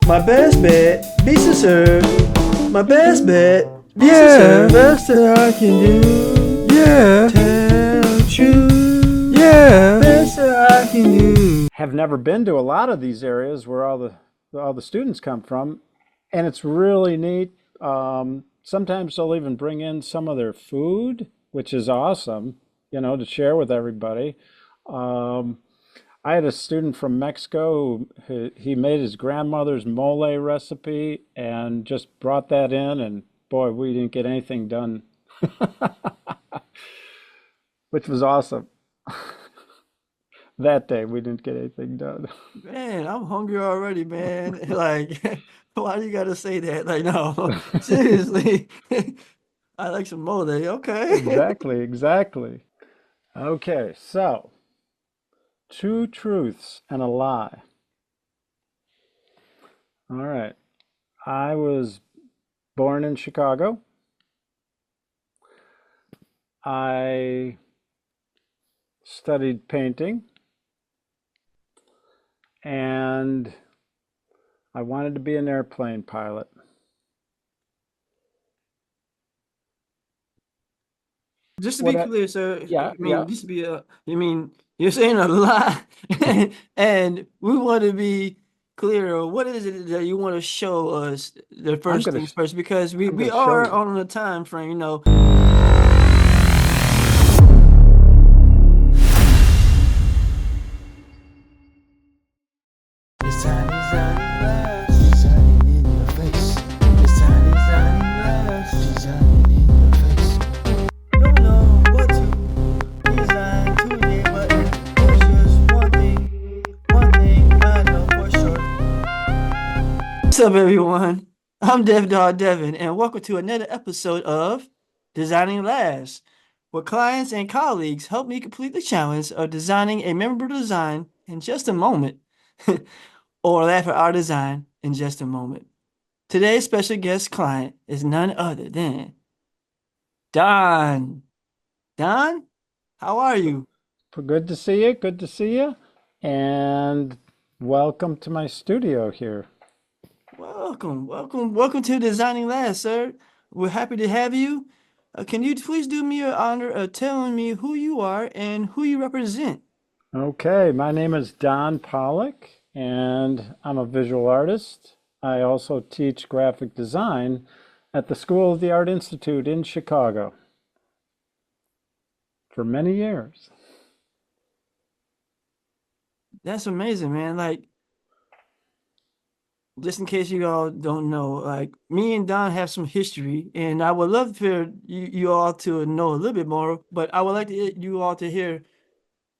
My best bet, pizza serve. My best bet, pizza serve. Best that I can do. Yeah. Tell truth. Yeah. Best that I can do. Have never been to a lot of these areas where all the students come from, and it's really neat. Sometimes they'll even bring in some of their food, which is awesome, to share with everybody. Um, I had a student from Mexico who he made his grandmother's mole recipe and just brought that in, and boy, we didn't get anything done, which was awesome. That day, we didn't get anything done. Man, I'm hungry already, man. Like, why do you gotta say that? Like, no, seriously. I like some mole. Okay. Exactly, exactly. Okay, so two truths and a lie. All right. I was born in Chicago. I studied painting and I wanted to be an airplane pilot. Just to What be I, clear, sir, yeah, I yeah. mean, just to be you mean you're saying a lot, and we want to be clear. What is it that you want to show us the I'm first gonna things first? Because we I'm we gonna show are you. on a time frame. Designing less, designing in your face. Designing less, designing in your face. Don't know what to design today, but there's just one thing I know for sure. What's up, everyone? I'm Dev Dog Devin, and welcome to another episode of Designing Last, where clients and colleagues help me complete the challenge of designing a memorable design in just a moment, or laugh at our design in just a moment. Today's special guest client is none other than Don. Don, how are you? Good to see you. Good to see you. And welcome to my studio here. Welcome to Designing Last, sir. We're happy to have you. Can you please do me an honor of telling me who you are and who you represent? Okay, my name is Don Pollack, and I'm a visual artist. I also teach graphic design at the School of the Art Institute in Chicago for many years. That's amazing, man. Like, just in case you all don't know, like me and Don have some history, and I would love for you all to know a little bit more, but I would like you all to hear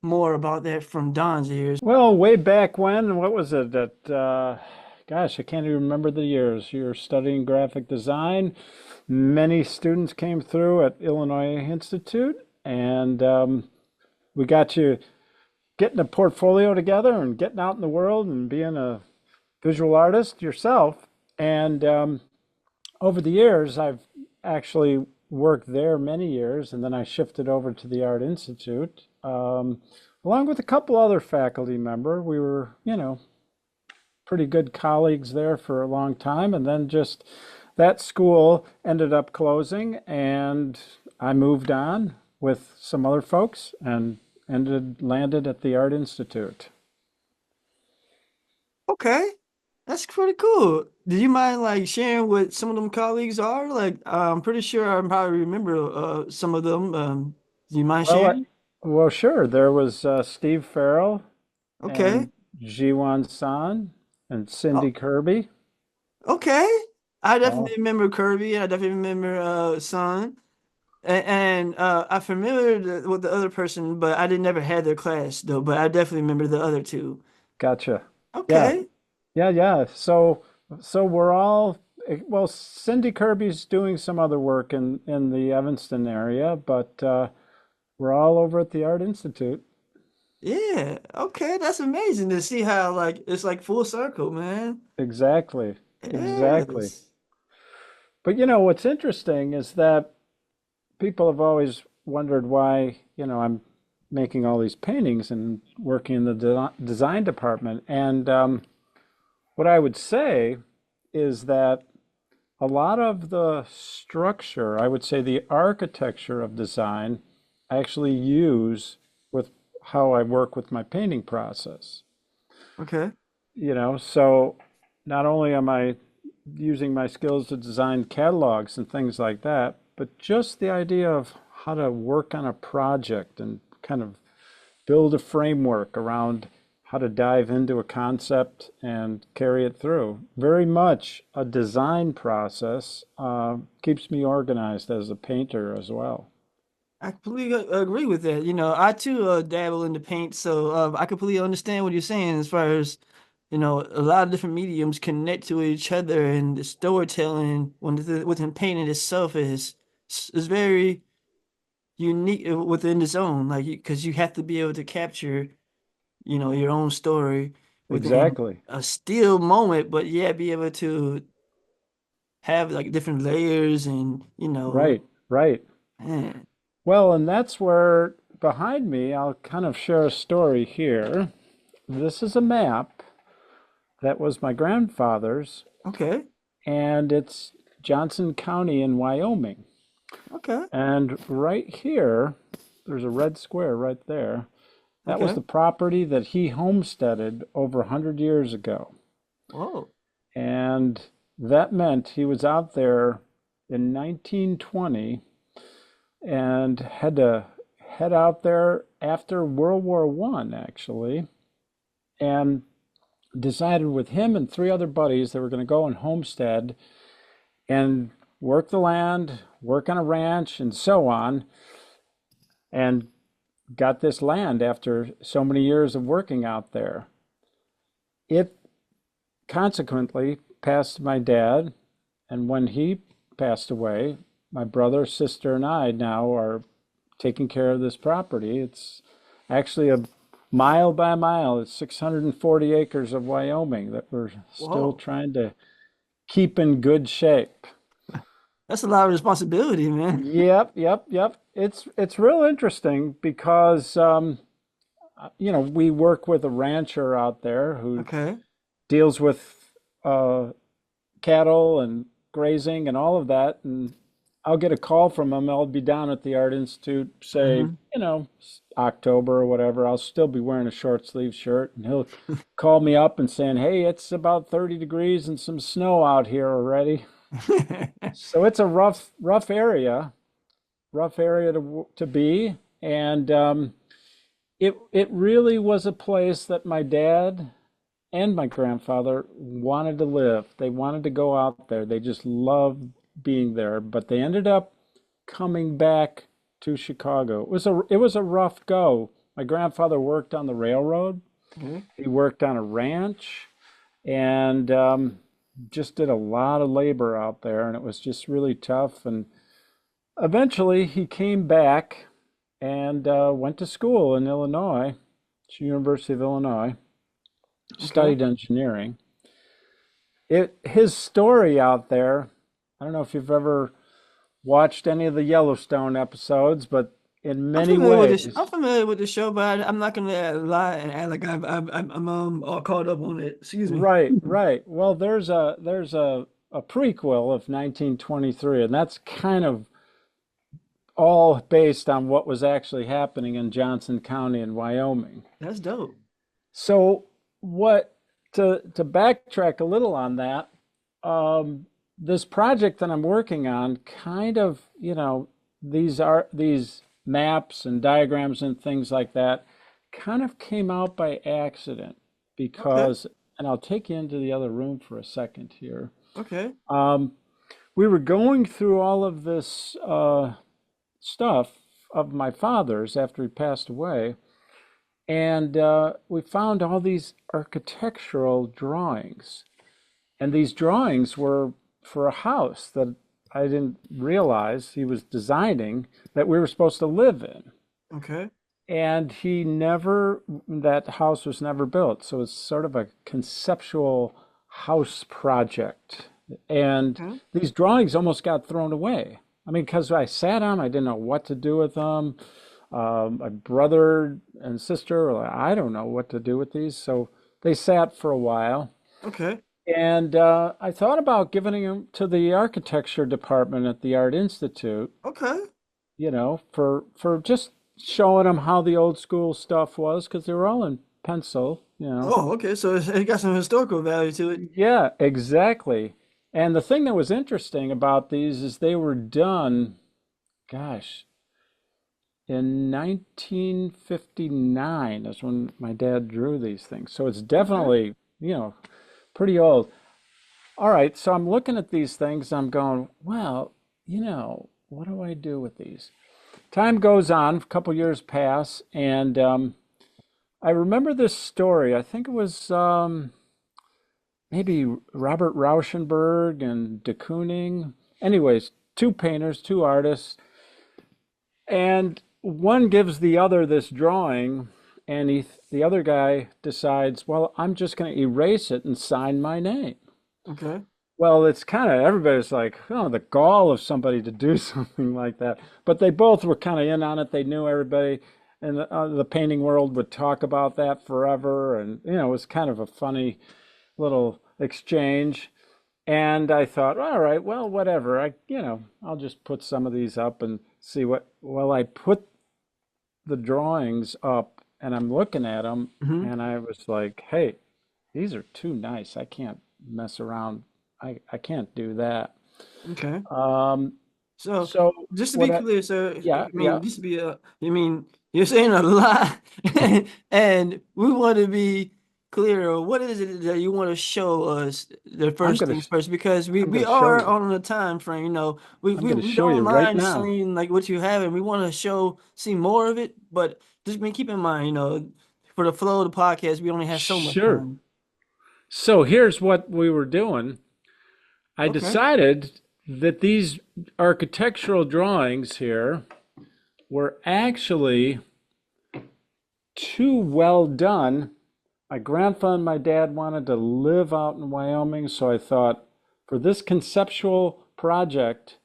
more about that from Don's ears. Well, way back when, what was it that, gosh, I can't even remember the years. You're studying graphic design. Many students came through at Illinois Institute, and we got you getting a portfolio together and getting out in the world and being a visual artist yourself. And over the years, I've actually worked there many years, and then I shifted over to the Art Institute, along with a couple other faculty member. We were, pretty good colleagues there for a long time, and then just that school ended up closing, and I moved on with some other folks and landed at the Art Institute. Okay, that's pretty cool. Do you mind like sharing what some of them colleagues are? Like, I'm pretty sure I probably remember some of them. Do you mind Well, sharing? well, sure. There was Steve Farrell Okay. and Jiwan San and Cindy Oh, Kirby. okay. I definitely All remember Kirby. I definitely remember Son. And I'm familiar with the other person, but I didn't never had their class though. But I definitely remember the other two. gotcha. Yeah, Okay. yeah. So we're all well. Cindy Kirby's doing some other work in the Evanston area, but we're all over at the Art Institute. Yeah. Okay. That's amazing to see how like it's like full circle, man. Exactly, exactly. Yes. But what's interesting is that people have always wondered why, I'm making all these paintings and working in the design department. And what I would say is that a lot of the structure, I would say the architecture of design, I actually use with how I work with my painting process. Okay. So not only am I using my skills to design catalogs and things like that, but just the idea of how to work on a project and kind of build a framework around how to dive into a concept and carry it through. Very much a design process keeps me organized as a painter as well. I completely agree with that. I too dabble in the paint, so I completely understand what you're saying as far as, a lot of different mediums connect to each other, and the storytelling within painting itself is very unique within its own. Like, because you have to be able to capture, your own story within Exactly. a still moment, but yeah, be able to have like different layers and, Right, right. man. Well, and that's where behind me, I'll kind of share a story here. This is a map that was my grandfather's, Okay. and it's Johnson County in Wyoming. Okay. And right here, there's a red square right there. That was Okay. the property that he homesteaded over 100 years ago. Whoa. And that meant he was out there in 1920 and had to head out there after World War One, actually, and decided with him and three other buddies they were going to go and homestead and work the land, work on a ranch, and so on, and got this land after so many years of working out there. It consequently passed to my dad, and when he passed away, my brother, sister, and I now are taking care of this property. It's actually a mile by mile, it's 640 acres of Wyoming that we're still Whoa. trying to keep in good shape. That's a lot of responsibility, man. Yep, yep, yep. It's real interesting because we work with a rancher out there who Okay. deals with cattle and grazing and all of that. And I'll get a call from him. I'll be down at the Art Institute, say, Hmm. October or whatever. I'll still be wearing a short sleeve shirt, and he'll call me up and saying, "Hey, it's about 30 degrees and some snow out here already." So it's a rough area to be, and it really was a place that my dad and my grandfather wanted to live. They wanted to go out there. They just loved being there, but they ended up coming back to Chicago. It was a rough go. My grandfather worked on the railroad. Okay. He worked on a ranch, and just did a lot of labor out there, and it was just really tough. And eventually, he came back and went to school in Illinois, University of Illinois, Okay. studied engineering. His story out there, I don't know if you've ever watched any of the Yellowstone episodes, but in I'm many familiar with this. I'm ways, familiar with the show, but I'm not gonna lie and act like I'm all caught up on it. Excuse me. right, right. Well, there's a prequel of 1923, and that's kind of all based on what was actually happening in Johnson County in Wyoming. That's dope. So what to backtrack a little on that, this project that I'm working on kind of, these maps and diagrams and things like that kind of came out by accident Okay. because, and I'll take you into the other room for a second here. Okay. Um, we were going through all of this stuff of my father's after he passed away, and we found all these architectural drawings. And these drawings were for a house that I didn't realize he was designing that we were supposed to live in. Okay. And that house was never built. So it's sort of a conceptual house project. And Okay. these drawings almost got thrown away. I mean, because I sat on, 'em, I didn't know what to do with them. My brother and sister were like, I don't know what to do with these. So they sat for a while. Okay. And I thought about giving them to the architecture department at the Art Institute, Okay. for just showing them how the old school stuff was, because they were all in pencil. Oh, okay. So it got some historical value to it. Yeah, exactly. And the thing that was interesting about these is they were done, gosh, in 1959 is when my dad drew these things. So it's Okay. definitely, pretty old. All right, so I'm looking at these things, I'm going, well, what do I do with these? Time goes on, a couple years pass, and I remember this story. I think it was maybe Robert Rauschenberg and de Kooning. Anyways, two painters, two artists, and one gives the other this drawing, and the other guy decides, well, I'm just going to erase it and sign my name. Okay. Well, it's kind of everybody's like, oh, the gall of somebody to do something like that. But they both were kind of in on it. They knew everybody, and the painting world would talk about that forever. And, it was kind of a funny little exchange. And I thought, all right, well, whatever. I'll just put some of these up and see what. Well, I put the drawings up and I'm looking at them Hmm. and I was like, hey, these are too nice. I can't mess around. I can't do that. Okay. Um, So so just to be what I, clear, so yeah, I yeah, mean, just to be you mean you're saying a lot, and we want to be clear. What is it that you want to show us the I'm first gonna, things first? Because we I'm we gonna show are you. on a time frame. We I'm we, gonna we show you don't right mind now. seeing like what you have, and we want to see more of it. But just keep in mind, for the flow of the podcast, we only have so much Sure. time. So here's what we were doing. I Okay. decided that these architectural drawings here were actually too well done. My grandfather and my dad wanted to live out in Wyoming, so I thought for this conceptual project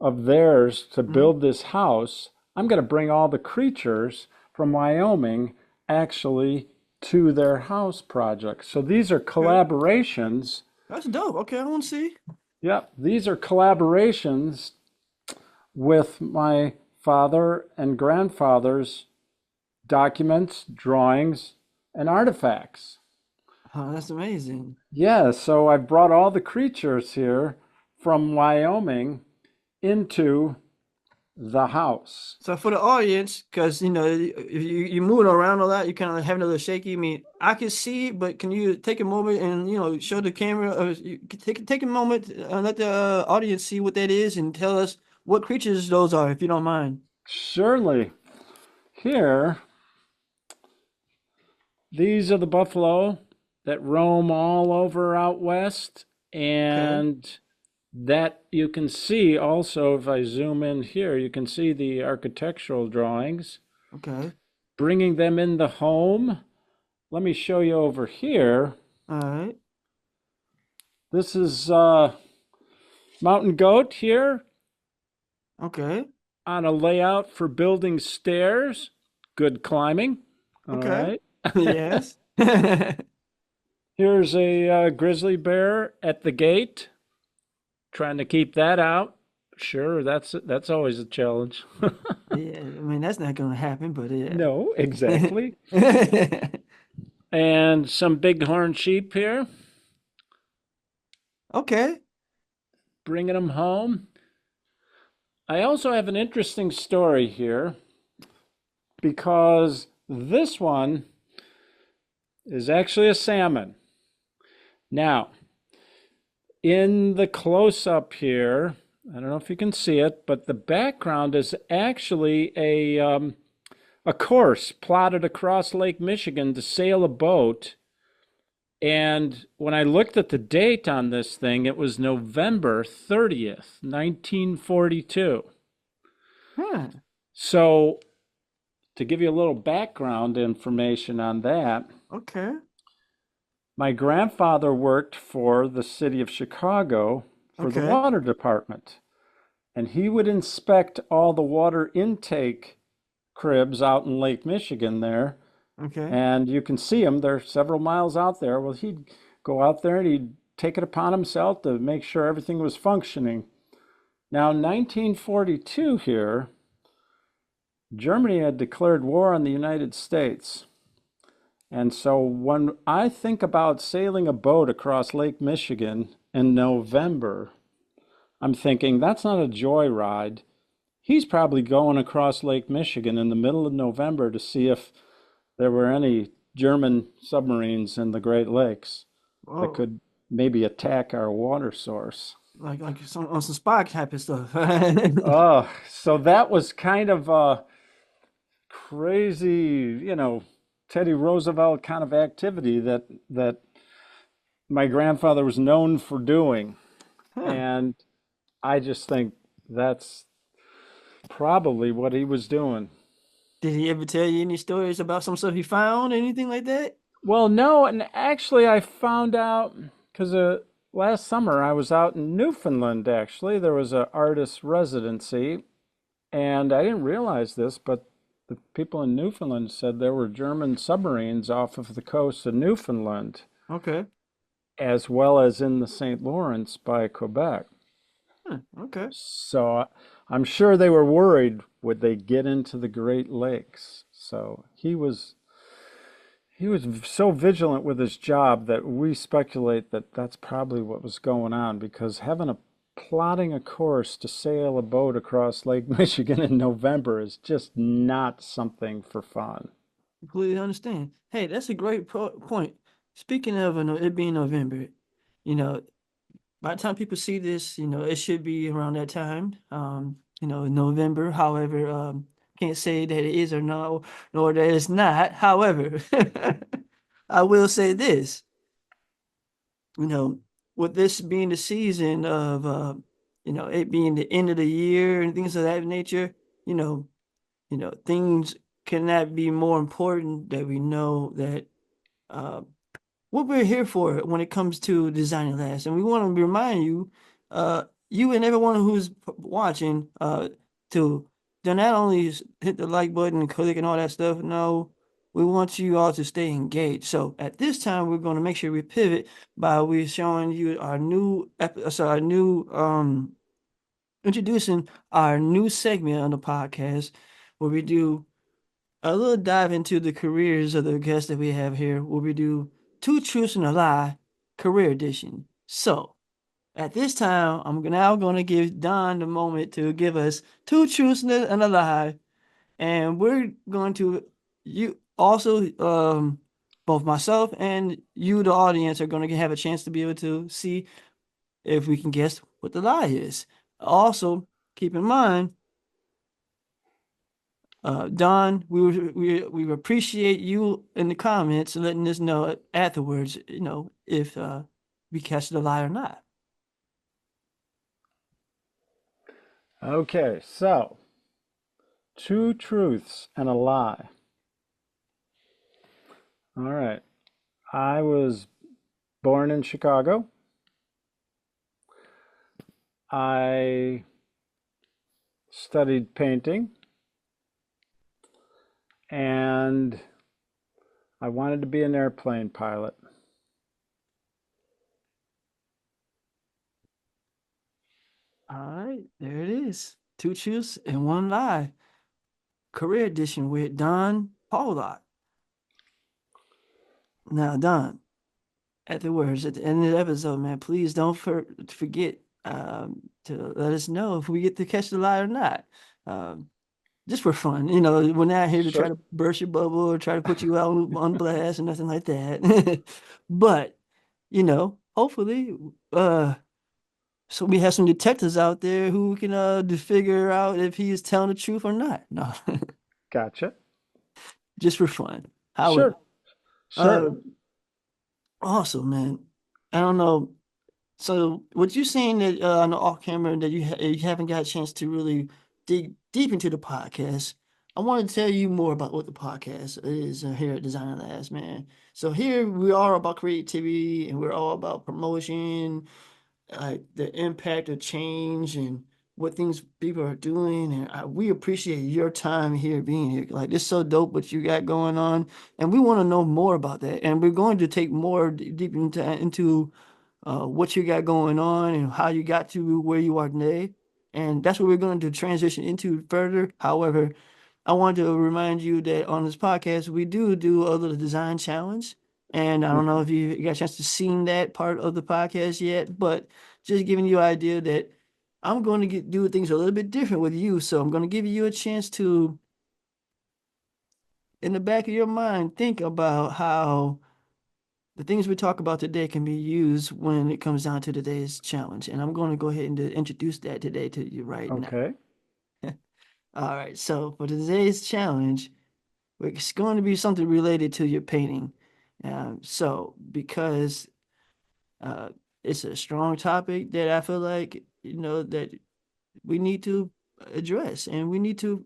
of theirs to Hmm. build this house, I'm going to bring all the creatures from Wyoming actually to their house project. So these are Okay. collaborations. That's dope. Okay, I want to see. Yep, these are collaborations with my father and grandfather's documents, drawings, and artifacts. Oh, that's amazing. Yeah, so I've brought all the creatures here from Wyoming into the house. So for the audience, because if you're moving around a lot, you kind of having a little shaky. I mean, I can see, but can you take a moment and show the camera? Or you can take a moment and let the audience see what that is, and tell us what creatures those are, if you don't mind. Surely, here, these are the buffalo that roam all over out west, Okay, and that you can see also if I zoom in here, you can see the architectural drawings, okay, bringing them in the home. Let me show you over here. all right, This is mountain goat here okay, on a layout for building stairs. Good climbing. All okay, right. yes, Here's a grizzly bear at the gate, trying to keep that out. Sure, that's always a challenge. yeah. I mean, that's not gonna happen, but yeah. No, exactly. And some bighorn sheep here, Okay, bringing them home. I also have an interesting story here because this one is actually a salmon. Now, in the close-up here, I don't know if you can see it, but the background is actually a course plotted across Lake Michigan to sail a boat. And when I looked at the date on this thing, it was November 30th, 1942. huh. So, to give you a little background information on that, Okay, my grandfather worked for the city of Chicago for the okay, water department, and he would inspect all the water intake cribs out in Lake Michigan there. okay. And you can see them, they're several miles out there. Well, he'd go out there and he'd take it upon himself to make sure everything was functioning. Now, 1942 here, Germany had declared war on the United States. And so when I think about sailing a boat across Lake Michigan in November, I'm thinking that's not a joyride. He's probably going across Lake Michigan in the middle of November to see if there were any German submarines in the Great Lakes that Oh, could maybe attack our water source. like some on some spy type of stuff. Oh, so that was kind of a crazy, Teddy Roosevelt kind of activity that my grandfather was known for doing. Huh. And I just think that's probably what he was doing. Did he ever tell you any stories about some stuff he found, anything like that? Well, no, and actually, I found out because last summer I was out in Newfoundland. Actually, there was an artist residency, and I didn't realize this, but the people in Newfoundland said there were German submarines off of the coast of Newfoundland, Okay. as well as in the St. Lawrence by Quebec. Huh. Okay. So I'm sure they were worried would they get into the Great Lakes. So he was so vigilant with his job that we speculate that that's probably what was going on because plotting a course to sail a boat across Lake Michigan in November is just not something for fun. Completely understand. Hey, that's a great point. Speaking of it being November, you know, by the time people see this, it should be around that time. November. However, can't say that it is or no, nor that it's not. However, I will say this, you know, with this being the season of, it being the end of the year and things of that nature, you know, things cannot be more important that we know that uh, what we're here for when it comes to designing last. And we want to remind you, you and everyone who's watching, to not only hit the like button and click and all that stuff. No, we want you all to stay engaged. So at this time, we're going to make sure we pivot by we showing you our new introducing our new segment on the podcast where we do a little dive into the careers of the guests that we have here, where we do Two Truths and a Lie, Career Edition. So, at this time, I'm now going to give Don the moment to give us two truths and a lie, and we're going to you also both myself and you, the audience, are going to have a chance to be able to see if we can guess what the lie is. Also, keep in mind Don, we appreciate you in the comments letting us know afterwards, if we catch the lie or not. Okay, so two truths and a lie. All right. I was born in Chicago. I studied painting and I wanted to be an airplane pilot. All right, there it is. Two truths and one lie. Career edition with Don Pollack. Now, Don, afterwards, at the end of the episode, man, please don't forget to let us know if we get to catch the lie or not. Just for fun. We're not here to try Sure. to burst your bubble or try to put you out on blast or nothing like that. But, hopefully, so we have some detectives out there who can to figure out if he is telling the truth or not. No, Gotcha. just for fun. However, Sure. uh, Sure. also, man, I don't know. So, what you saying that on the off camera that you haven't got a chance to really dig deep into the podcast? I want to tell you more about what the podcast is here at Designer Labs, man. So here we are about creativity and we're all about promotion, like the impact of change and what things people are doing. And we appreciate your time here being here. Like, it's so dope what you got going on, and we want to know more about that. And we're going to take more deep into what you got going on and how you got to where you are today. And that's what we're going to transition into further. However, I want to remind you that on this podcast, we do a little design challenge. And I don't know if you got a chance to see that part of the podcast yet, but just giving you an idea that I'm going to do things a little bit different with you. So I'm going to give you a chance to, in the back of your mind, think about how the things we talk about today can be used when it comes down to today's challenge. And I'm going to go ahead and introduce that today to you right now. Okay. All right. So for today's challenge, it's going to be something related to your painting. So because uh, it's a strong topic that I feel like, that we need to address and we need to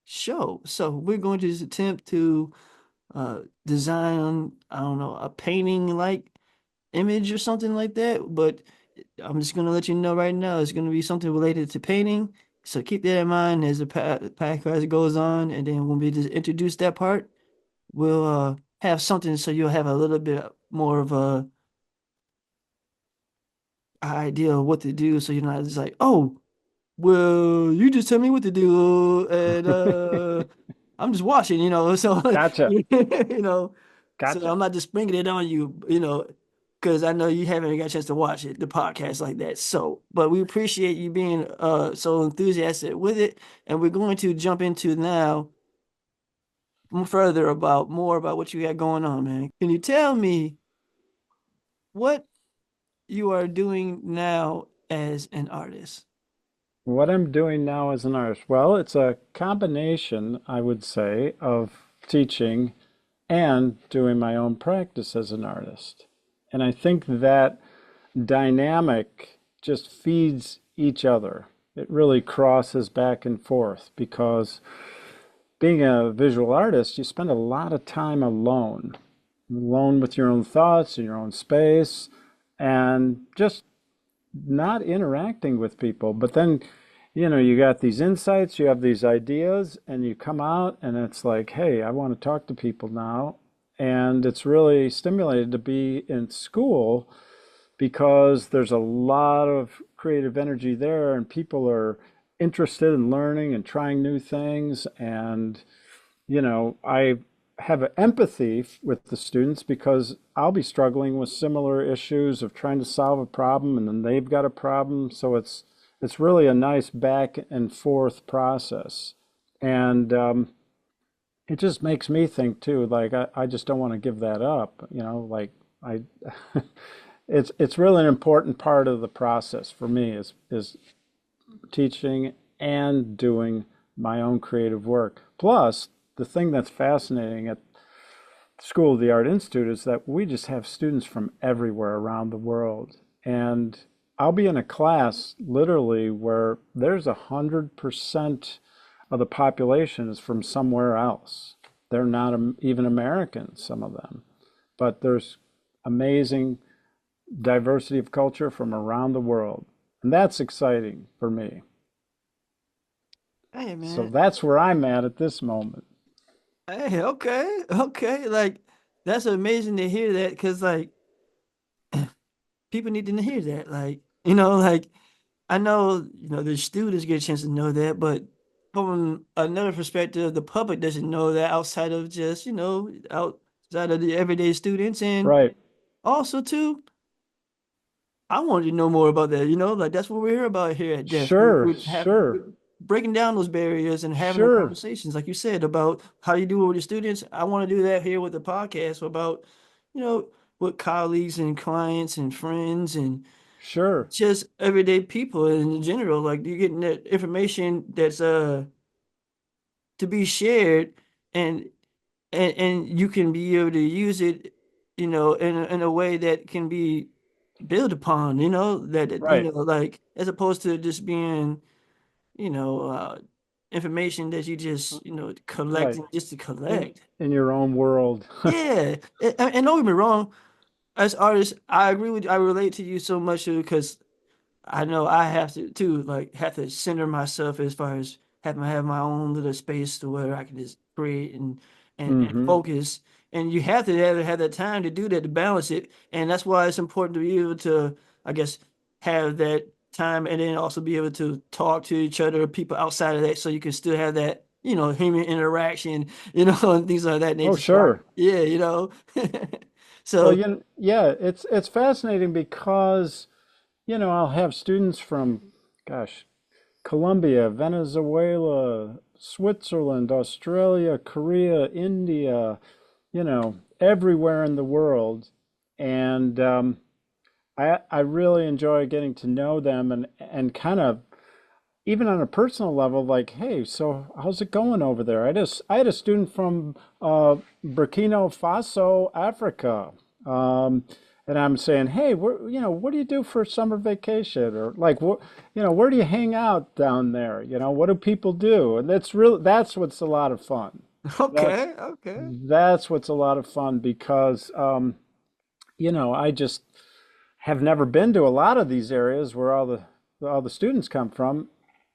show. So we're going to just attempt to design, I don't know, a painting like image or something like that. But I'm just gonna let you know right now, it's gonna be something related to painting. So keep that in mind as the podcast goes on, and then when we just introduce that part, we'll have something so you'll have a little bit more of a idea of what to do. So you're not just like, oh, well, you just tell me what to do, and I'm just watching, So Gotcha. you know, so Gotcha. I'm not just springing it on you, because I know you haven't got a chance to watch it, the podcast like that. So, but we appreciate you being so enthusiastic with it, and we're going to jump into now more about what you got going on, man. Can you tell me what you are doing now as an artist? What I'm doing now as an artist, well, it's a combination, I would say, of teaching and doing my own practice as an artist. And I think that dynamic just feeds each other. It really crosses back and forth because being a visual artist, you spend a lot of time alone, alone with your own thoughts in your own space, and just not interacting with people. But then, you got these insights, you have these ideas, and you come out and it's like, hey, I want to talk to people now. And it's really stimulated to be in school because there's a lot of creative energy there and people are interested in learning and trying new things. And, I have an empathy with the students because I'll be struggling with similar issues of trying to solve a problem and then they've got a problem. So it's really a nice back and forth process. And it just makes me think too, like I just don't want to give that up, like I it's really an important part of the process for me is teaching and doing my own creative work. Plus, the thing that's fascinating at School of the Art Institute is that we just have students from everywhere around the world. And I'll be in a class literally where there's 100% of the population is from somewhere else. They're not even Americans, some of them. But there's amazing diversity of culture from around the world. And that's exciting for me. Hey, So man. that's where I'm at this moment. Hey, okay, okay. Like that's amazing to hear that because like people need to hear that. Like, like I know, the students get a chance to know that, but from another perspective, the public doesn't know that outside of just, outside of the everyday students. And Right. also too, I wanted to know more about that, like that's what we're here about here at Deaf. Sure, We have sure, breaking down those barriers and having the sure, conversations, like you said, about how you do it with your students. I want to do that here with the podcast about, you know, with colleagues and clients and friends and sure. just everyday people in general. Like you're getting that information that's to be shared and and you can be able to use it, in a way that can be built upon, Right, like as opposed to just being, you know, uh information that you just, right. collecting just to In collect. in your own world. Yeah. And don't get me wrong, as artists, I agree with you, I relate to you so much because I know I have to too, like have to center myself as far as having to have my own little space to where I can just create and Hmm. focus and you have to have that time to do that to balance it, and that's why it's important to be able to, I guess, have that time, and then also be able to talk to each other, people outside of that, so you can still have that, human interaction, and things like that Oh, nature. So, sure. yeah, Well, so, yeah, it's fascinating because, I'll have students from, gosh, Colombia, Venezuela, Switzerland, Australia, Korea, India, everywhere in the world. And I really enjoy getting to know them and kind of even on a personal level, like, hey, so how's it going over there? I had a student from Burkina Faso, Africa, um, and I'm saying, hey, what do you do for summer vacation, or like, where do you hang out down there? What do people do? And that's what's a lot of fun. That's okay, okay. that's what's a lot of fun because I just have never been to a lot of these areas where all the students come from,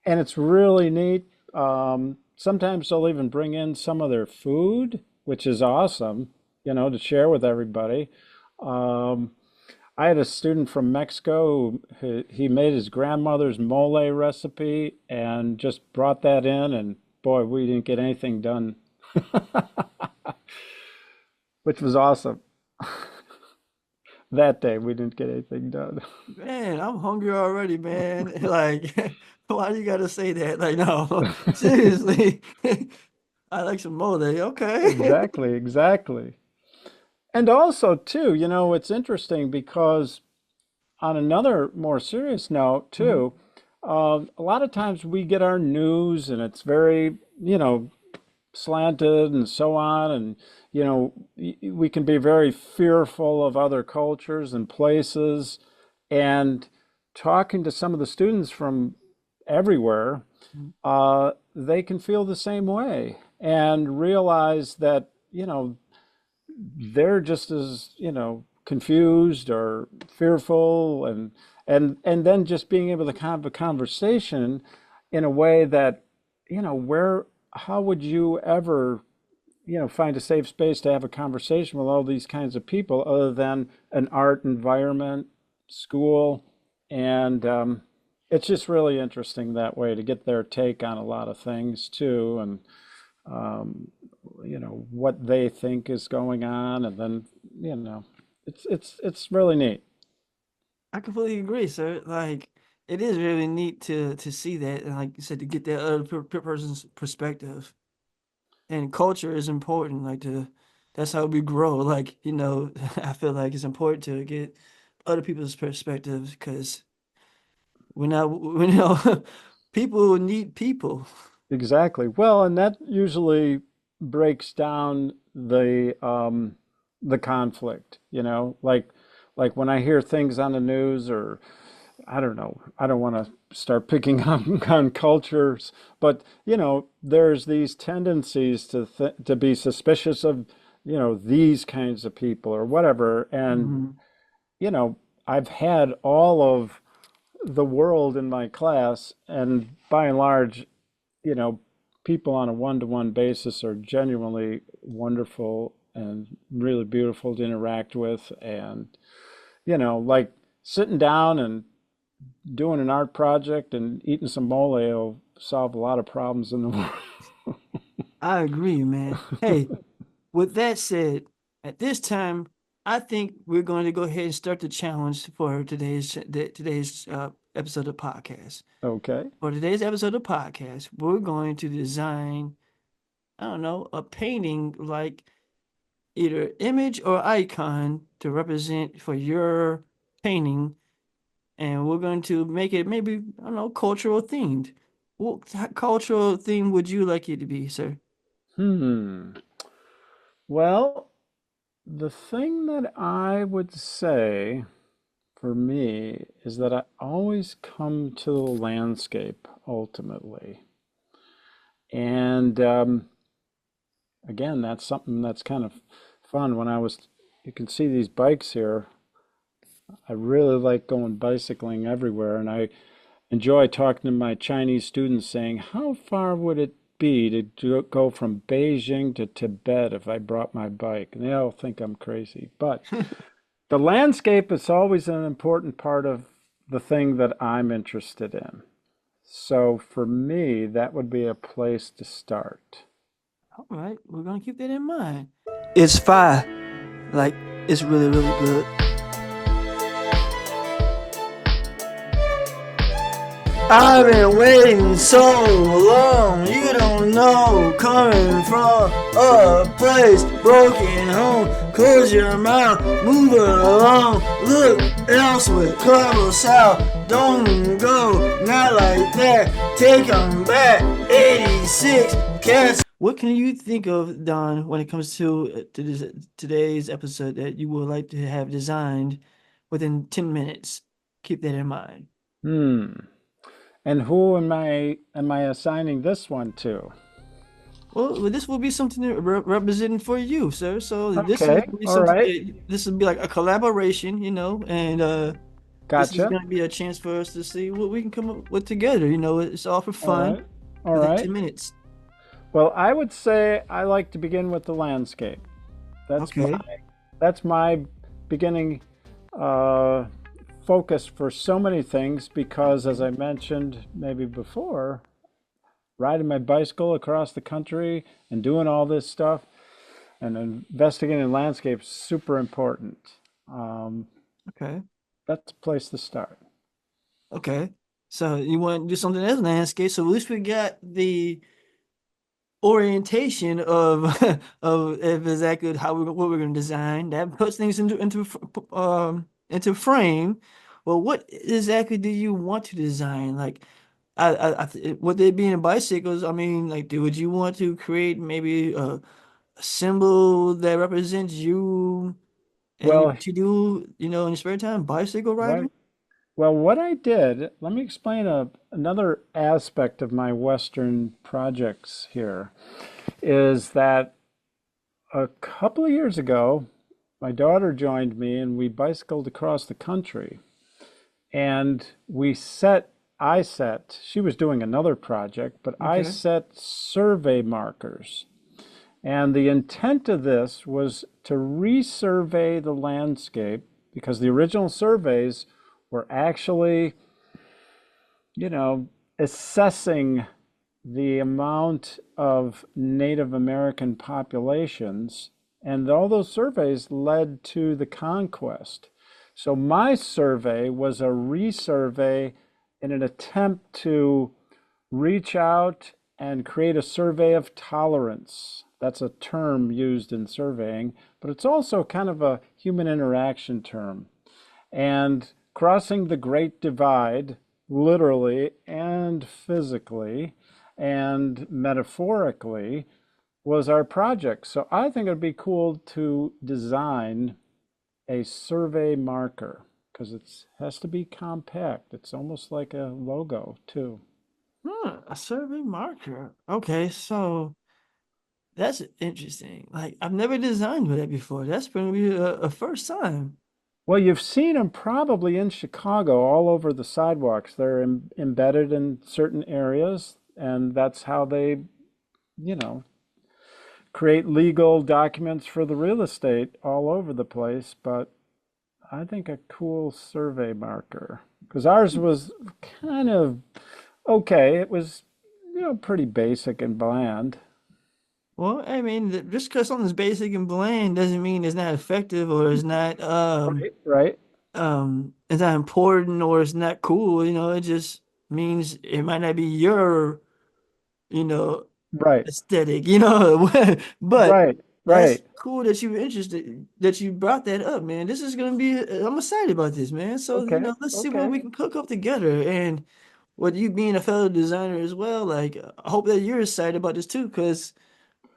and it's really neat. Sometimes they'll even bring in some of their food, which is awesome, to share with everybody. Um, I had a student from Mexico who he made his grandmother's mole recipe and just brought that in, and boy, we didn't get anything done, which was awesome. That day, we didn't get anything done. Man, I'm hungry already, man. Like, why do you gotta say that? Like, no, seriously. I like some mole. Okay. Exactly, exactly. And also, too, it's interesting because on another more serious note, Mhm. too, a lot of times we get our news and it's very, slanted and so on. And, we can be very fearful of other cultures and places. And talking to some of the students from everywhere, they can feel the same way and realize that, they're just as, confused or fearful, and then just being able to have a conversation in a way that, where how would you ever, find a safe space to have a conversation with all these kinds of people other than an art environment, school, and it's just really interesting that way to get their take on a lot of things too, and um, what they think is going on, and then it's really neat. I completely agree, sir. Like, it is really neat to see that, and like you said, to get that other person's perspective. And culture is important. Like, that's how we grow. Like, I feel like it's important to get other people's perspectives because we're not, people need people. Exactly. Well, and that usually breaks down the conflict, like when I hear things on the news, or I don't know, I don't want to start picking on cultures, but there's these tendencies to be suspicious of, these kinds of people or whatever. And Mhm. you know, I've had all of the world in my class, and by and large, you know, people on a one-to-one basis are genuinely wonderful and really beautiful to interact with. And, like sitting down and doing an art project and eating some mole will solve a lot of problems in the world. I agree, man. Hey, with that said, at this time, I think we're going to go ahead and start the challenge for today's episode of podcast. Okay. For today's episode of podcast, we're going to design, I don't know, a painting like either image or icon to represent for your painting, and we're going to make it maybe, I don't know, cultural themed. What cultural theme would you like it to be, sir? Hmm. Well, the thing that I would say for me is that I always come to the landscape ultimately. And again, that's something that's kind of fun. You can see these bikes here. I really like going bicycling everywhere, and I enjoy talking to my Chinese students saying, how far would it be to go from Beijing to Tibet if I brought my bike. And they all think I'm crazy. But the landscape is always an important part of the thing that I'm interested in. So for me, that would be a place to start. All right, we're gonna keep that in mind. It's fire. Like, it's really, really good. I've been waiting so long, you don't know, coming from a place, broken home, close your mouth, move it along, look elsewhere, cover south, don't go, not like that, take 'em back, 86, cats. What can you think of, Don, when it comes to today's episode that you would like to have designed within 10 minutes? Keep that in mind. Hmm. And who am I assigning this one to? Well, this will be something representing for you, sir. So this will Okay, be all something right. this will be like a collaboration, and this is Gotcha. going to be a chance for us to see what we can come up with together. It's all for All fun right. All within right. 10 minutes. Well, I would say I like to begin with the landscape. That's my Okay. that's my beginning uh, focus for so many things because, as I mentioned maybe before, riding my bicycle across the country and doing all this stuff and investigating landscapes is super important. Um, Okay. that's a place to start. Okay. So you want to do something else landscape? So at least we got the orientation of of exactly what we're going to design. That puts things into frame. Well, what exactly do you want to design? Like, would they be in bicycles? I mean, like, would you want to create maybe a symbol that represents you and Well, what you do, in your spare time, bicycle riding? right. Well, what I did, let me explain another aspect of my Western projects here, is that a couple of years ago, my daughter joined me and we bicycled across the country. And she was doing another project, but I Okay. set survey markers. And the intent of this was to resurvey the landscape because the original surveys were actually, you know, assessing the amount of Native American populations. And all those surveys led to the conquest. So my survey was a resurvey in an attempt to reach out and create a survey of tolerance. That's a term used in surveying, but it's also kind of a human interaction term. And crossing the Great Divide, literally and physically and metaphorically, was our project. So I think it'd be cool to design a survey marker because it has to be compact. It's almost like a logo too. A survey marker. Okay, so that's interesting. Like, I've never designed with that before. That's going to be a first time. Well, you've seen them probably in Chicago all over the sidewalks. They're embedded in certain areas, and that's how they, you know, create legal documents for the real estate all over the place. But I think a cool survey marker, because ours was kind of okay. It was, pretty basic and bland. Well, I mean, just because something's basic and bland doesn't mean it's not effective or Right, right, it's not important or it's not cool. It just means it might not be your, you know, right, aesthetic, but right, that's right. cool that you were interested, that you brought that up, man. This is gonna be, I'm excited about this, man. So, Okay, let's see what we okay. can cook up together. And with you being a fellow designer as well, like, I hope that you're excited about this too, because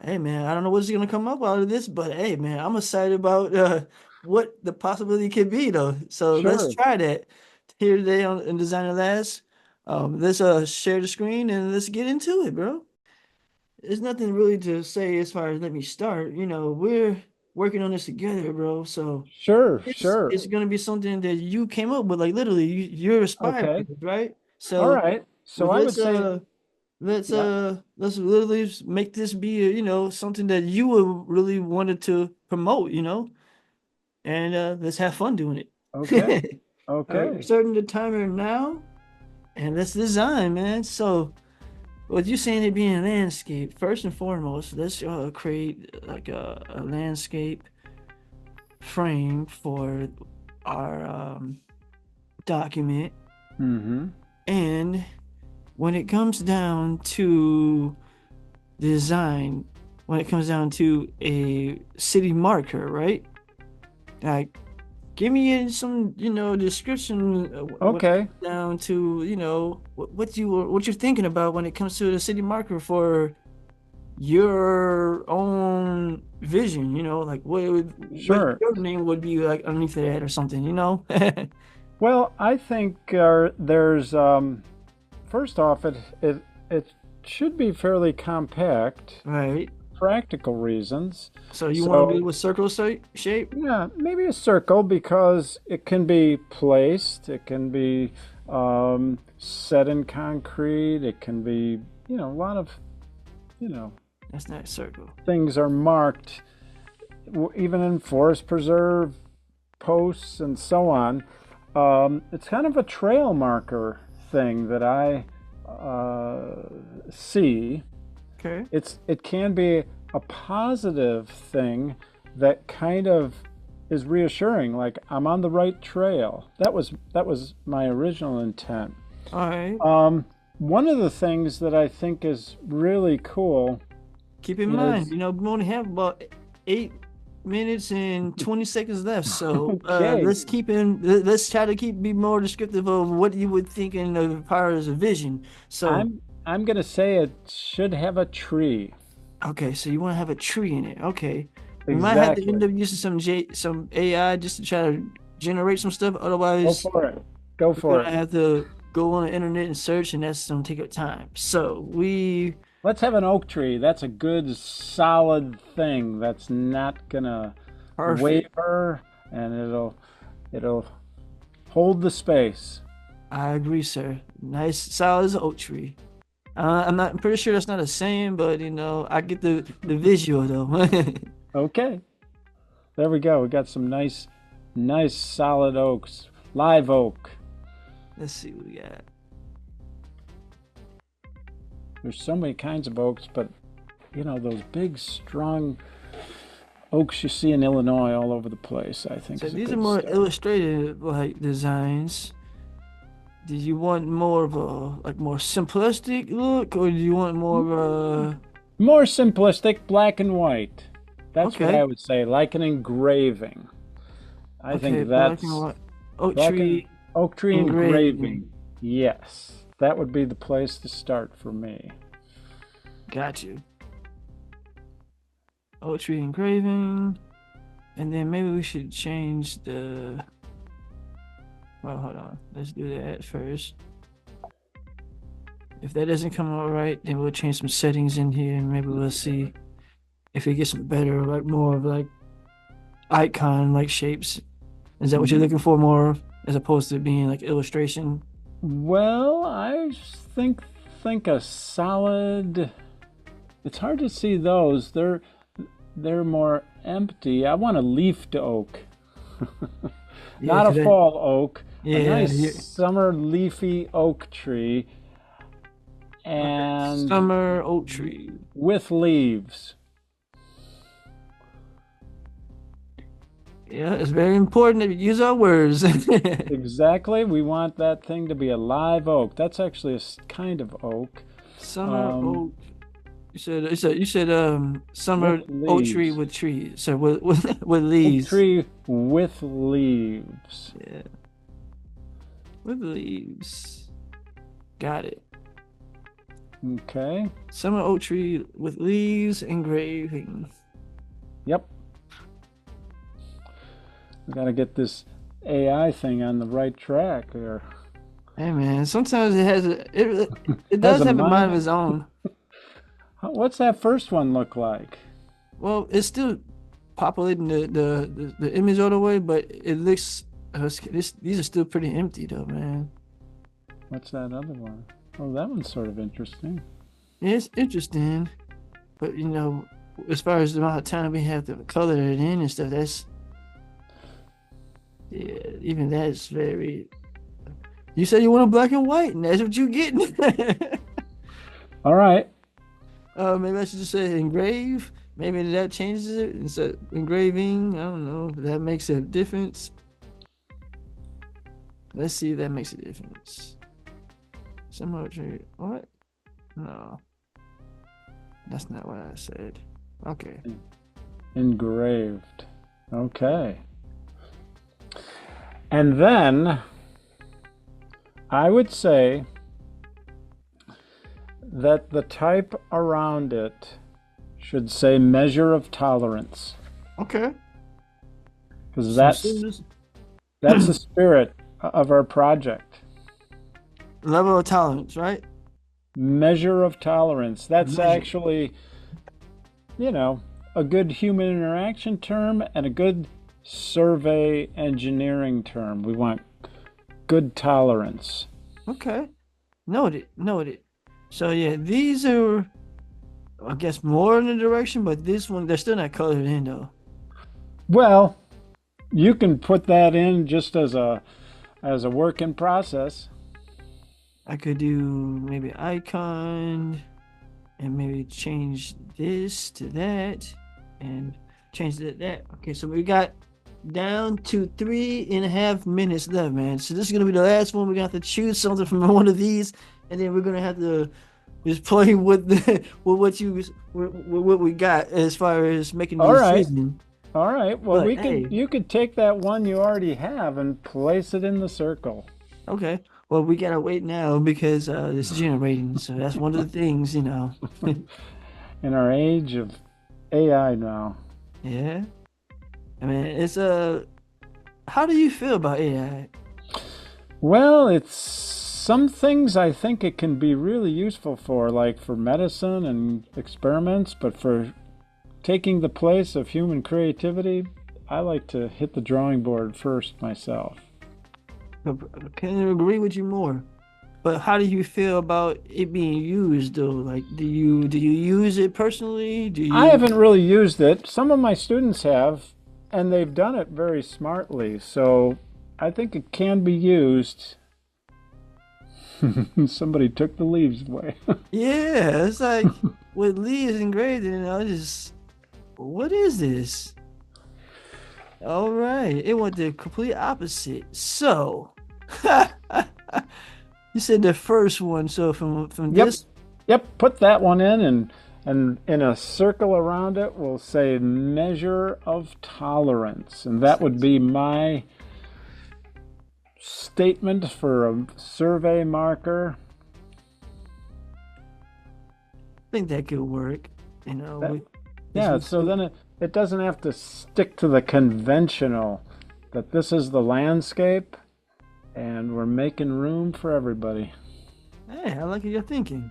hey, man, I don't know what's gonna come up out of this, but hey, man, I'm excited about what the possibility could be, though. So let's Sure, try that here today on in Designer Labs. Let's share the screen and let's get into it, bro. There's nothing really to say as far as let me start. We're working on this together, bro. So sure, sure. it's gonna be something that you came up with, like literally, you're inspired by Okay. it, right? All So right. So well, I would let's say Yeah. Let's literally make this be something that you would really wanted to promote, and let's have fun doing Okay. it. All right, we're Okay. starting the timer now, and let's design, man. So, what you saying it being landscape? First and foremost, let's create like a landscape frame for our document. Mm-hmm. And when it comes down to design, when it comes down to a city marker, right? Like, give me some, description when it Okay. comes down to, what you're thinking about when it comes to the city marker for your own vision, like what Sure. your name would be like underneath that or something. Well, I think there's first off, it should be fairly compact, Right. practical reasons. So you want to So go with circle shape? yeah, maybe a circle because it can be placed, it can be set in concrete, it can be, a lot of, you know, That's not a circle. things are marked, even in forest preserve posts and so on. It's kind of a trail marker thing that I see. Okay. It can be a positive thing that kind of is reassuring, like I'm on the right trail. That was my original intent. All right. One of the things that I think is really cool Keep in mind, is we only have about 8 minutes and 20 seconds left. So okay. let's try to be more descriptive of what you would think in the power as a vision. So I'm gonna say it should have a tree. okay, so you want to have a tree in it. Okay. We might have to end Exactly. up using some AI just to try to generate some stuff. Go Otherwise, for it. Go we're for gonna it. have to go on the internet and search, and that's gonna take up time. So we Let's have an oak tree. That's a good solid thing that's not gonna perfect. waver and it'll hold the space. I agree, sir. Nice, solid as an oak tree. I'm pretty sure that's not a saying, but I get the visual though. Okay. There we go. We got some nice solid oaks. Live oak. Let's see what we got. There's so many kinds of oaks, but those big strong oaks you see in Illinois all over the place, I think So is a these are good more start. illustrative like designs. Do you want more of a more simplistic look, or do you want more of More simplistic, black and white. a That's what I okay, would say, like an engraving. I okay, think black and that's white oak black and tree oak tree engraving? engraving. Yes, that would be the place to start for me. Got you. Oak tree engraving, and then maybe we should change the. Well, hold on. Let's do that first. If that doesn't come out right, then we'll change some settings in here, and maybe we'll see if it gets some better, like more of like icon like shapes. Is that what you're Mhm. looking for more of, as opposed to being like illustration? Well, I think a solid. It's hard to see those. They're more empty. I want a leafed oak, Yeah, not a cause fall oak. A yeah, nice summer leafy oak tree okay. and Summer oak tree. with leaves. Yeah, it's very important that we use our words. Exactly. We want that thing to be a live oak. That's actually a kind of oak Summer um, oak. You said with summer oak tree leaves. with trees. So with Oak leaves. tree with leaves. Yeah, with leaves. Got it. Okay. Summer oak tree with leaves engraving. Yep. We got to get this AI thing on the right track there. Hey man, sometimes it Has does a have a mind mind. of its own. What's that first one look like? Well, it's still populating the image all the way, but it looks these are still pretty empty though, man. What's that other one? Oh, that one's sort of interesting. It's interesting, but as far as the amount of time we have to color it in and stuff, even that's very. You said you want a black and white, and that's what you're getting. All right. Maybe I should just say engrave. Maybe that changes it instead of engraving. I don't know if that makes a difference. Let's see if that makes a difference. Similar to what? No, that's not what I said. Okay. Engraved. Okay. And then I would say that the type around it should say measure of tolerance, Okay. because So that's the spirit of our project. level of tolerance, right? Measure of tolerance. That's Measure. actually, a good human interaction term and a good survey engineering term. We want good tolerance. Okay. Noted. Noted. So yeah, these are, I guess, more in the direction, but this one they're still not colored in though. Well, you can put that in just as a work in process. I could do maybe icon and maybe change this to that and change that. Okay, so we got down to 3.5 minutes left, man. So this is gonna be the last one. We're gonna have to choose something from one of these, and then we're gonna have to just play with what we got as far as making the All right. decision. All right. Well, But, you could take that one you already have and place it in the circle. Okay. Well, we gotta wait now because it's generating. So that's one of the things. In our age of AI now. Yeah. I mean, it's how do you feel about AI? Well, it's some things I think it can be really useful for, like for medicine and experiments, but for taking the place of human creativity, I like to hit the drawing board first myself. I can't agree with you more. But how do you feel about it being used though? Like, do you use it personally? I haven't really used it. Some of my students have, and they've done it very smartly. So I think it can be used. Somebody took the leaves away. Yeah, it's like with leaves engraved, just what is this? All right, it went the complete opposite. So, you said the first one. So from Yep. this, Yep, put that one in, and in a circle around it, we'll say measure of tolerance. And that would be my statement for a survey marker. I think that could work. Yeah, so then it doesn't have to stick to the conventional, that this is the landscape and we're making room for everybody. Hey, I like your thinking.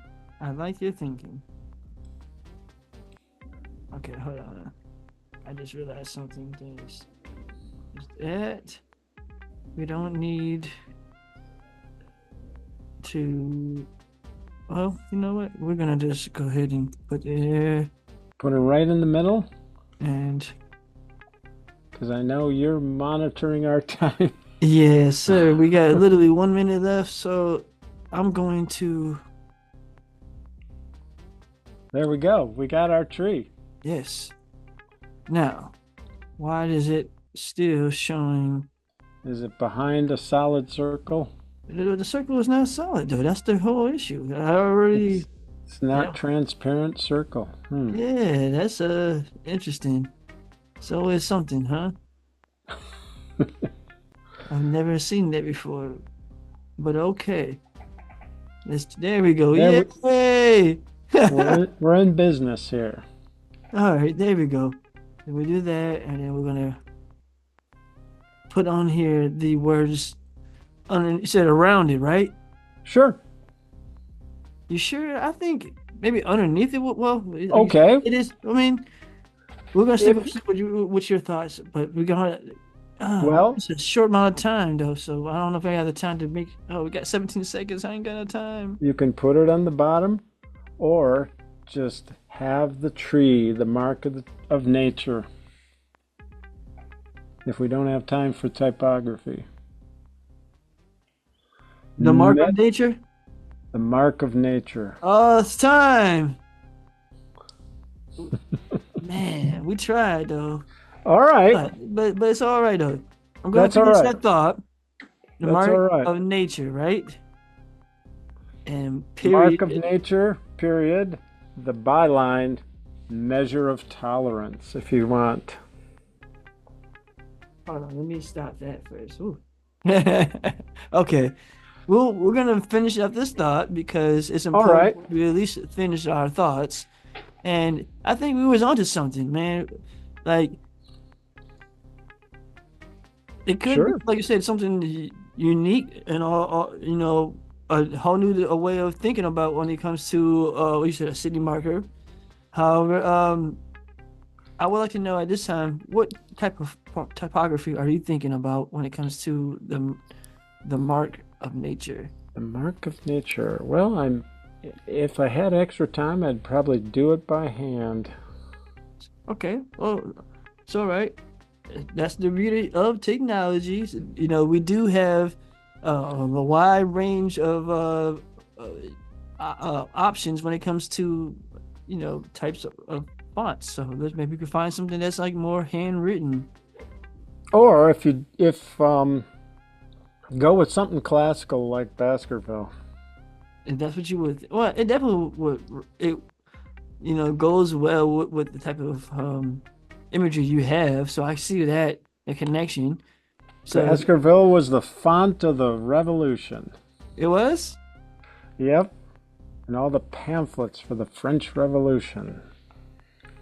Okay, hold on. I just realized something. There's that. We don't need to. Well, you know what? We're gonna just go ahead and put it here Put it right in the middle, and. because I know you're monitoring our time. Yes, sir. We got literally 1 minute left, so I'm going to. There we go. We got our tree. Yes. Now, why is it still showing? Is it behind a solid circle? The circle is not solid, though. That's the whole issue. I already. It's not Yeah. transparent circle. Yeah, that's interesting. So it's something, huh? I've never seen that before. But okay. There we go. There Yay! We're in business here. All right, there we go. Then we do that, and then we're gonna put on here the words. You said around it, right? Sure. You sure? I think maybe underneath it. Well, Okay. it is. I mean, we're gonna stick with your thoughts, but we're gonna. Well- it's a short amount of time though, so I don't know if I have the time to make. Oh, we got 17 seconds. I ain't got no time. You can put it on the bottom, or just have the tree, the mark of nature, if we don't have time for typography. The mark Me- of nature? the mark of nature. Oh, it's time. Man, we tried though. All right. But it's all right though. I'm gonna That's all finish right. that thought. The That's all mark right. of nature, right? And Mark of period. nature, period. The byline, measure of tolerance, if you want. Hold on, let me stop that first. Ooh. Okay. We're gonna finish up this thought because it's All right. important we at least finish our thoughts. And I think we was onto something, man. Like it could be, Sure. like you said, something unique and all, a whole new way of thinking about when it comes to what you said, a city marker. However, I would like to know at this time what type of typography are you thinking about when it comes to the mark of nature? The mark of nature. Well, if I had extra time, I'd probably do it by hand. Okay, well, it's all right. That's the beauty of technology. We do have a wide range of options when it comes to, types of fonts. So maybe we could find something that's like more handwritten. Or if go with something classical like Baskerville. And that's what you would. Well, it definitely would. It goes well with the type of imagery you have. So I see that the connection. So Baskerville was the font of the revolution. it was. Yep. And all the pamphlets for the French Revolution.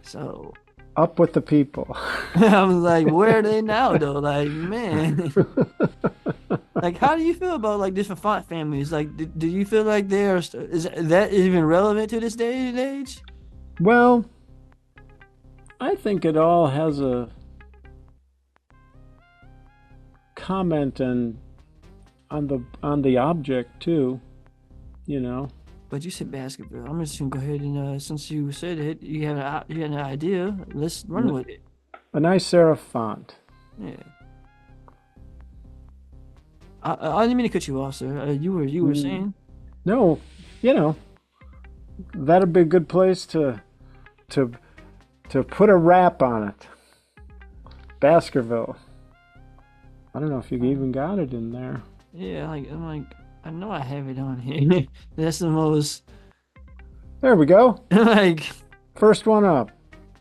So Up with the people. I was like, where are they now though? Like, man. Like, how do you feel about like different font families? Like, do you feel like is that even relevant to this day and age? Well, I think it all has a comment and on the object too, you know. But you said basketball. I'm just gonna go ahead and since you said it, you had an idea. Let's run with it. A nice serif font. Yeah. I didn't mean to cut you off, sir. You were saying. No, that'd be a good place to put a wrap on it. Baskerville. I don't know if you even got it in there. Yeah, I'm like, I know I have it on here. That's the most There we go. like. First one up.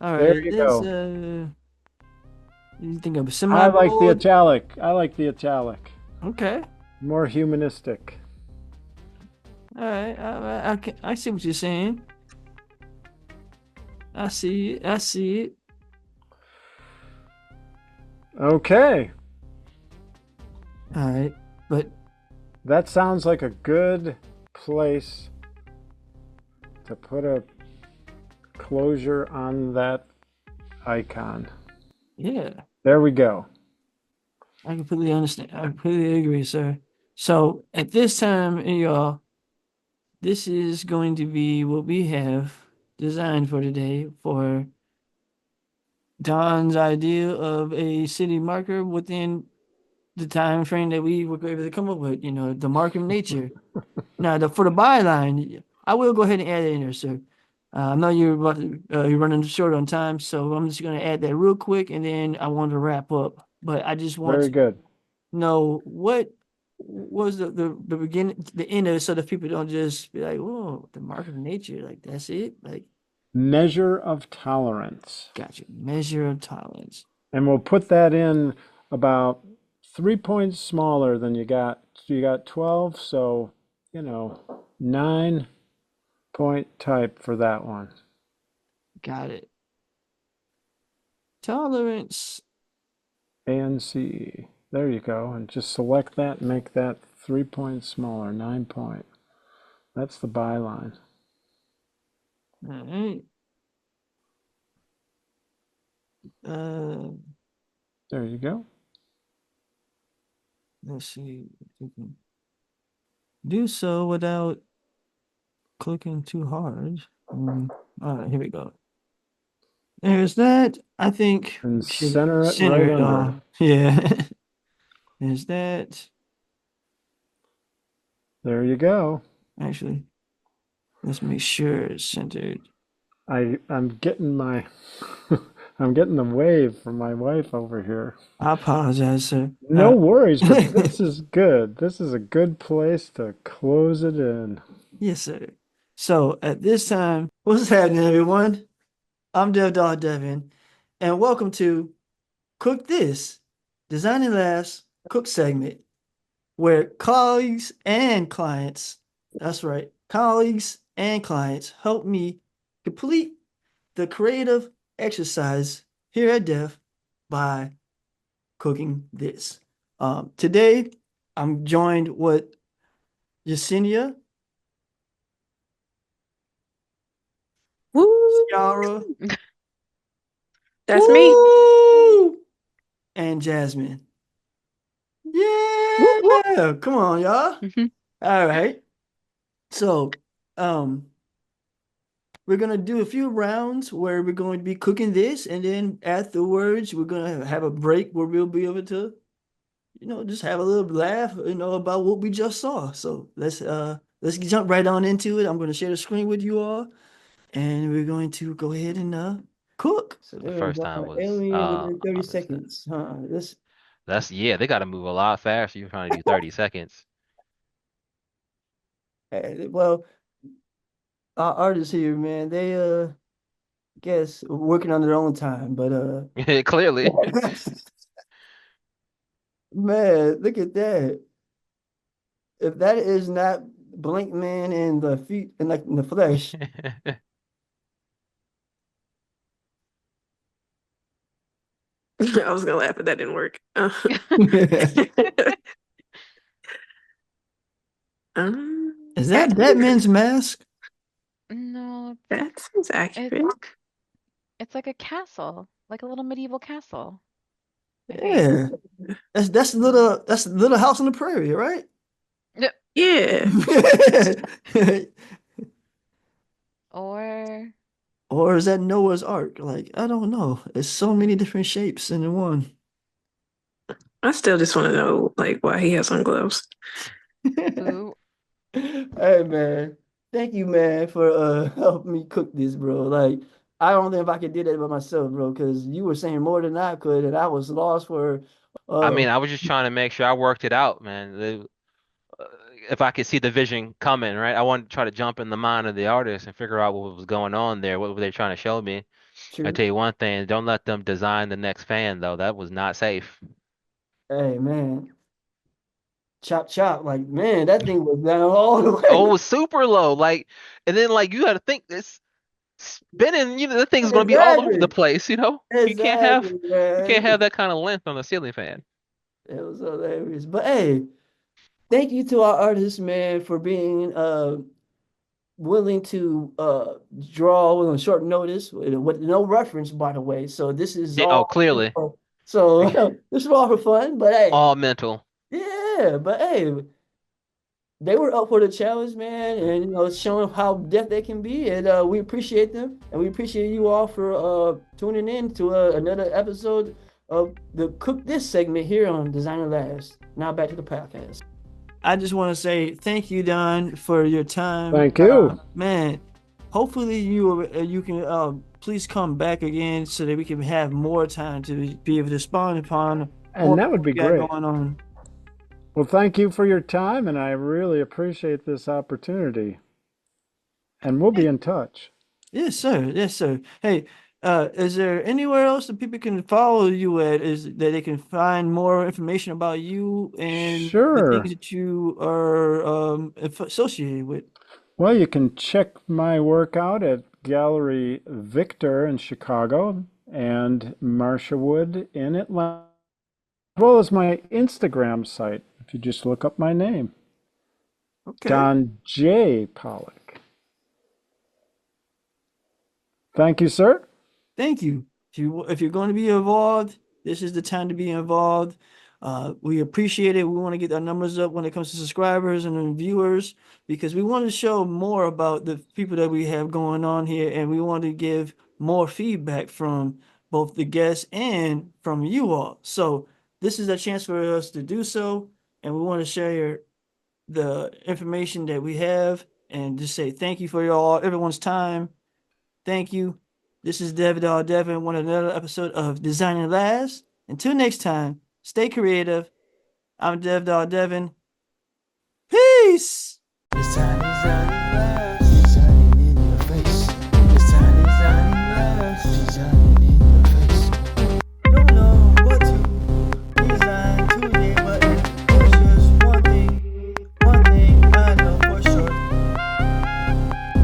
All right, There you this go. you think of I semi like the bold? italic. I like the italic. Okay. More humanistic. All right. I see what you're saying. I see it. I see it. Okay. All right. But That sounds like a good place to put a closure on that icon. yeah, There we go. I completely understand. I completely agree, sir. So at this time, y'all, this is going to be what we have designed for today for Don's idea of a city marker within the time frame that we were able to come up with, the mark of nature. Now, for the byline, I will go ahead and add it in there, sir. I know you're running short on time, so I'm just going to add that real quick, and then I want to wrap up. But I just want Very to good. know what was the beginning, the end of it, so that people don't just be like, "Whoa, the mark of nature, like that's it." Like, Measure of tolerance. gotcha. Measure of tolerance. And we'll put that in about 3 points smaller than you got. So you got 12, so, 9-point type for that one. Got it. Tolerance. A and C. There you go. And just select that and make that 3 points smaller, 9-point. That's the byline. All right. There you go. Let's see if we can do so without clicking too hard. All right, here we go. There's that. I think And we should center it center right it under all. it. Yeah. There's that. There you go. Actually, let's make sure it's centered. I'm getting my I'm getting the wave from my wife over here. I apologize, sir. No worries, but this is good. This is a good place to close it in. Yes, sir. So at this time, what's happening, everyone? I'm Devin, and welcome to Cook This, Designing Last Cook segment, where colleagues and clients, that's right, colleagues and clients help me complete the creative exercise here at Dev by cooking this. Today, I'm joined with Yesenia, Woo! Ciara, That's me. woo, and Jasmine. Whoop, whoop. Yeah, come on, y'all. Mhm. All right. So, um, we're gonna do a few rounds where we're going to be cooking this, and then afterwards, we're gonna have a break where we'll be able to, just have a little laugh, about what we just saw. So let's jump right on into it. I'm gonna share the screen with you all, and we're going to go ahead and cook. So The there we first go. time was Alien within 30 I missed that. seconds. This That's yeah, they gotta move a lot faster. You're trying to do 30 seconds. well, our artists here, man, they guess working on their own time, but Clearly. man, look at that. If that is not Blink Man in the feet and like in the flesh, I was gonna laugh, but that didn't work. is that Batman's mask? No, that seems accurate. it's like a castle, like a little medieval castle. I think. Yeah, that's little house on the prairie, right? Yeah. Or Or is that Noah's Ark? Like, I don't know. There's so many different shapes in the one. I still just want to know like why he has on gloves. who? Hey man, thank you, man, for helping me cook this, bro. Like, I don't think if I could do that by myself, bro, because you were saying more than I could, and I was lost for I uh mean, I was just trying to make sure I worked it out, man. Uh, if I could see the vision coming, right? I wanted to try to jump in the mind of the artist and figure out what was going on there. What were they trying to show me? I true. tell you one thing, don't let them design the next fan, though. That was not safe. Hey man, chop chop, like man, that thing was down all the Oh, it way. was super low. And then you got to think this spinning, the thing's going to be all over the Exactly. place, you know? Exactly, You can't have man. that kind of length on a ceiling fan. It was hilarious. But hey, thank you to our artists, man, for being willing to draw on short notice with no reference, by the way. So this is Yeah, oh, all clearly. so this is all for fun. But hey, All mental. yeah, but hey, they were up for the challenge, man, and showing how deft they can be, and we appreciate them, and we appreciate you all for tuning in to another episode of the Cook This segment here on Designer Labs. Now back to the podcast. I just want to say thank you, Don, for your time. Thank you. Man. Hopefully you can please come back again so that we can have more time to be able to spawn upon And that would be what we got great. going on. Well, thank you for your time, and I really appreciate this opportunity. And we'll be in touch. Yes, sir. Yes, sir. Hey, is there anywhere else that people can follow you at? Is that they can find more information about you and the Sure. things that you are associated with? Well, you can check my work out at Gallery Victor in Chicago and Marcia Wood in Atlanta, as well as my Instagram site, if you just look up my name, Okay. Don J. Pollack. Thank you, sir. Thank you. If you're going to be involved, this is the time to be involved. We appreciate it. We want to get our numbers up when it comes to subscribers and viewers because we want to show more about the people that we have going on here, and we want to give more feedback from both the guests and from you all. So this is a chance for us to do so, and we want to share the information that we have and just say thank you for everyone's time. Thank you. This is David R. Devin, one another episode of Designing Last. Until next time, stay creative. I'm Dev Dog Devin. Peace.